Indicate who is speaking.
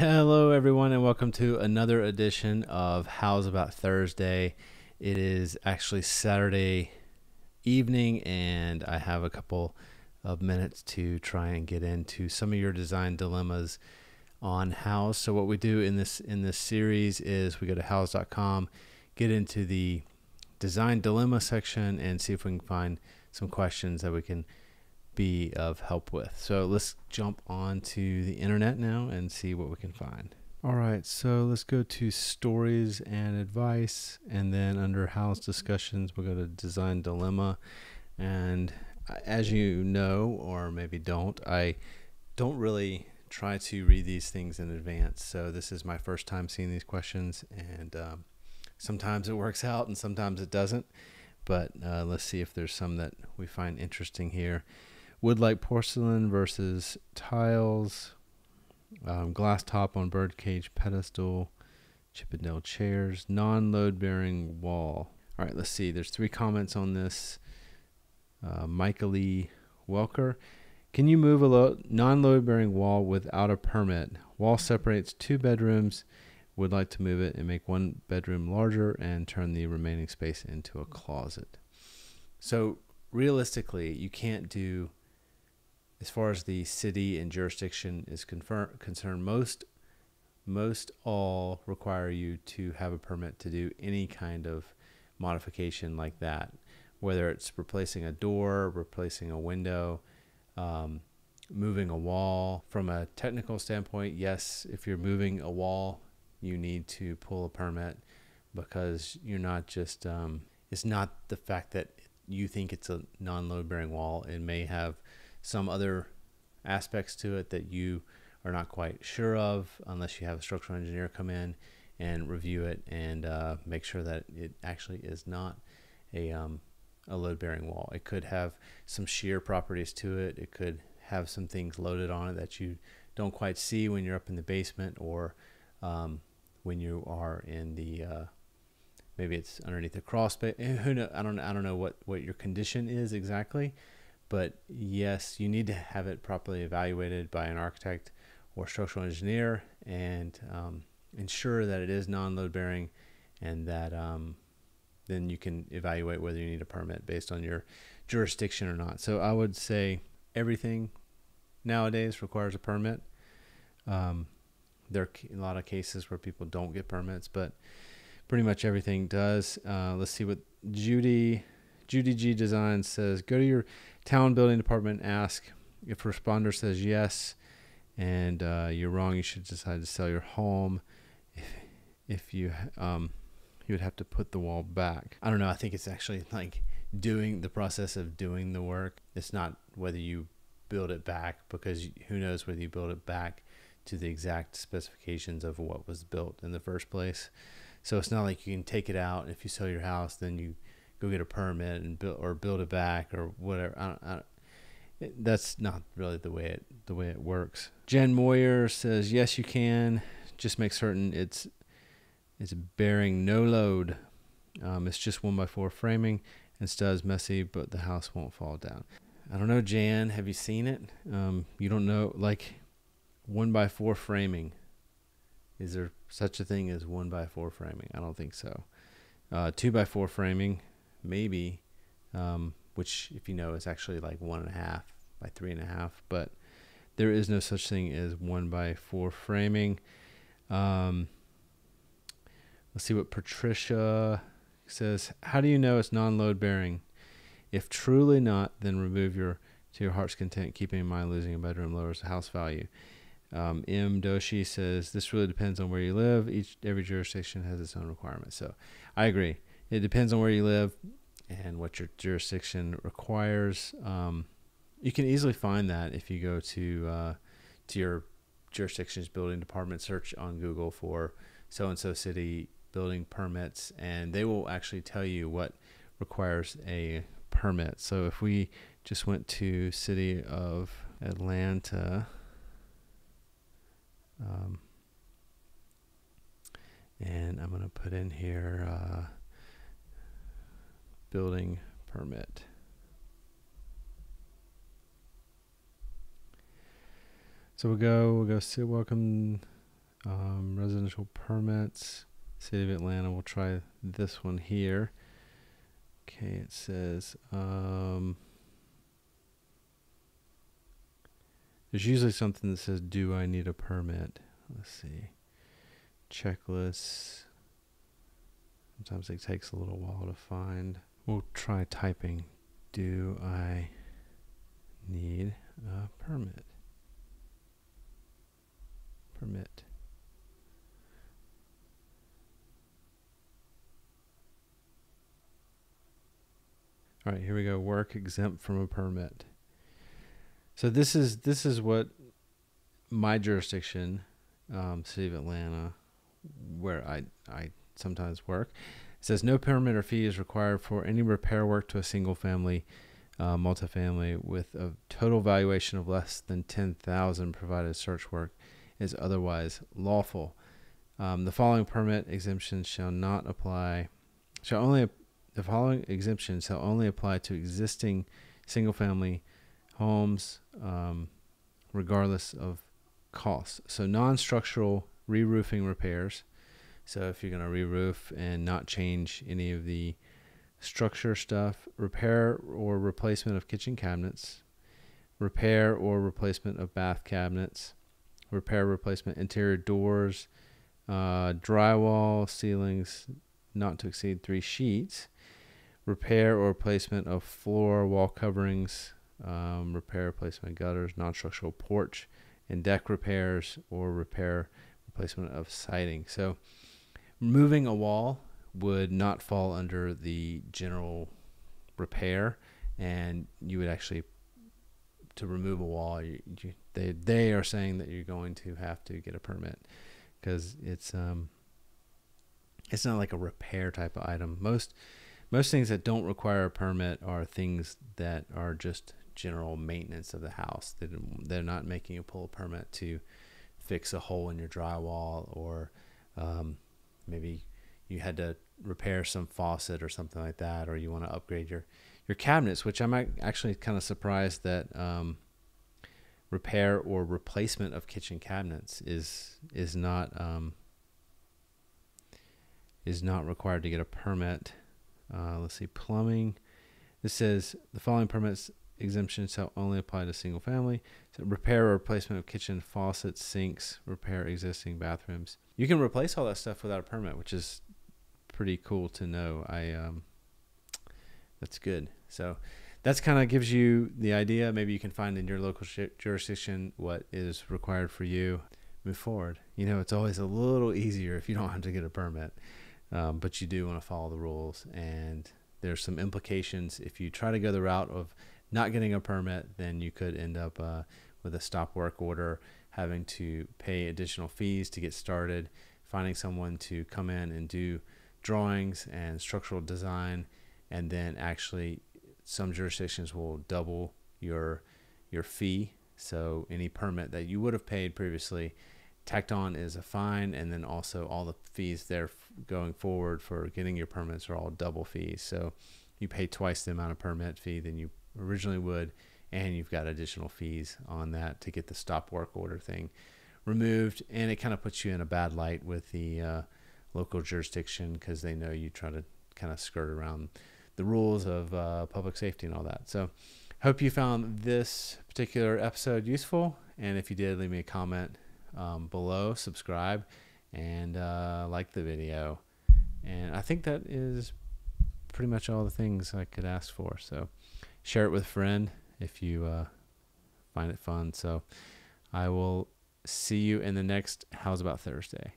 Speaker 1: Hello, everyone, and welcome to another edition of How's About Thursday. It is actually Saturday evening, and I have a couple of minutes to try and get into some of your design dilemmas on Houzz. So what we do in this series is we go to Houzzz.com, get into the design dilemma section, and see if we can find some questions that we can be of help with. So let's jump onto the internet now and see what we can find. All right, so let's go to stories and advice, and then under Houzz discussions we'll go to design dilemma. And as you know, or maybe don't, I don't really try to read these things in advance, so this is my first time seeing these questions, and sometimes it works out and sometimes it doesn't, but let's see if there's some that we find interesting here. Wood-like porcelain versus tiles, glass top on birdcage pedestal, Chippendale chairs, non-load-bearing wall. All right, let's see. There's 3 comments on this. Michael Lee Welker. Can you move a non-load-bearing wall without a permit? Wall separates 2 bedrooms. Would like to move it and make 1 bedroom larger and turn the remaining space into a closet. So realistically, you can't do, as far as the city and jurisdiction is concerned, most all require you to have a permit to do any kind of modification like that, whether it's replacing a door, replacing a window, moving a wall. From a technical standpoint, yes, if you're moving a wall, you need to pull a permit, because you're not just, it's not the fact that you think it's a non-load bearing wall. It may have some other aspects to it that you are not quite sure of, unless you have a structural engineer come in and review it and make sure that it actually is not a load-bearing wall. It could have some shear properties to it. It could have some things loaded on it that you don't quite see when you're up in the basement, or when you are in the maybe it's underneath the crawl space. Who know? I don't know what your condition is exactly. But yes, you need to have it properly evaluated by an architect or structural engineer, and ensure that it is non-load bearing, and that then you can evaluate whether you need a permit based on your jurisdiction or not. So I would say everything nowadays requires a permit. There are a lot of cases where people don't get permits, but pretty much everything does. Let's see what Judy G Design says. Go to your town building department, ask. If a responder says yes and you're wrong, you should decide to sell your home. If you would have to put the wall back. I don't know. I think it's actually like doing the process of doing the work. It's not whether you build it back, because who knows whether you build it back to the exact specifications of what was built in the first place. So it's not like you can take it out, and if you sell your house, then you go get a permit and build it back or whatever. That's not really the way it works. Jen Moyer says yes, you can. Just make certain it's bearing no load. It's just 1x4 framing and studs, messy, but the house won't fall down. I don't know, Jan. Have you seen it? You don't know, like 1x4 framing. Is there such a thing as 1x4 framing? I don't think so. 2x4 framing, maybe, which, if you know, is actually like 1.5 by 3.5, but there is no such thing as 1x4 framing. Let's see what Patricia says. How do you know it's non-load bearing? If truly not, then remove to your heart's content, keeping in mind losing a bedroom lowers the house value. M. Doshi says this really depends on where you live. Every jurisdiction has its own requirements. So I agree. It depends on where you live and what your jurisdiction requires. You can easily find that if you go to your jurisdiction's building department, search on Google for so-and-so city building permits, and they will actually tell you what requires a permit. So if we just went to City of Atlanta, and I'm going to put in here building permit. So we'll go see welcome Residential permits, City of Atlanta. We'll try this one here. Okay, it says there's usually something that says, do I need a permit? Let's see. Checklists. Sometimes it takes a little while to find. We'll try typing, do I need a permit? Permit. All right, here we go. Work exempt from a permit. So this is what my jurisdiction, City of Atlanta, where I sometimes work. It says no permit or fee is required for any repair work to a single family, multifamily with a total valuation of less than $10,000, provided search work is otherwise lawful. The following permit exemptions shall not apply. The following exemptions shall only apply to existing single-family homes, regardless of cost. So non-structural re-roofing repairs. So if you're going to re-roof and not change any of the structure stuff, repair or replacement of kitchen cabinets, repair or replacement of bath cabinets, repair replacement interior doors, drywall, ceilings not to exceed 3 sheets, repair or replacement of floor, wall coverings, repair replacement gutters, non-structural porch and deck repairs, or repair replacement of siding. So removing a wall would not fall under the general repair, and you would actually, to remove a wall, they are saying that you're going to have to get a permit, because it's not like a repair type of item. Most things that don't require a permit are things that are just general maintenance of the house. They're not making you pull a permit to fix a hole in your drywall, or maybe you had to repair some faucet or something like that, or you want to upgrade your cabinets, which I'm actually kind of surprised that repair or replacement of kitchen cabinets is not required to get a permit. Let's see, plumbing. This says the following permits exemptions shall only apply to single family. So repair or replacement of kitchen faucets, sinks, repair existing bathrooms. You can replace all that stuff without a permit, which is pretty cool to know. That's good. So that's kind of gives you the idea. Maybe you can find in your local jurisdiction what is required for you. Move forward. You know, it's always a little easier if you don't have to get a permit, but you do want to follow the rules. And there's some implications. If you try to go the route of not getting a permit, then you could end up with a stop work order, having to pay additional fees to get started, finding someone to come in and do drawings and structural design, and then actually some jurisdictions will double your fee. So any permit that you would have paid previously tacked on is a fine, and then also all the fees there going forward for getting your permits are all double fees. So you pay twice the amount of permit fee than you originally would, and you've got additional fees on that to get the stop work order thing removed. And it kind of puts you in a bad light with the local jurisdiction, because they know you try to kind of skirt around the rules of public safety and all that. So hope you found this particular episode useful, and if you did, leave me a comment below, subscribe, and like the video. And I think that is pretty much all the things I could ask for. So share it with a friend if you find it fun. So I will see you in the next How's About Thursday.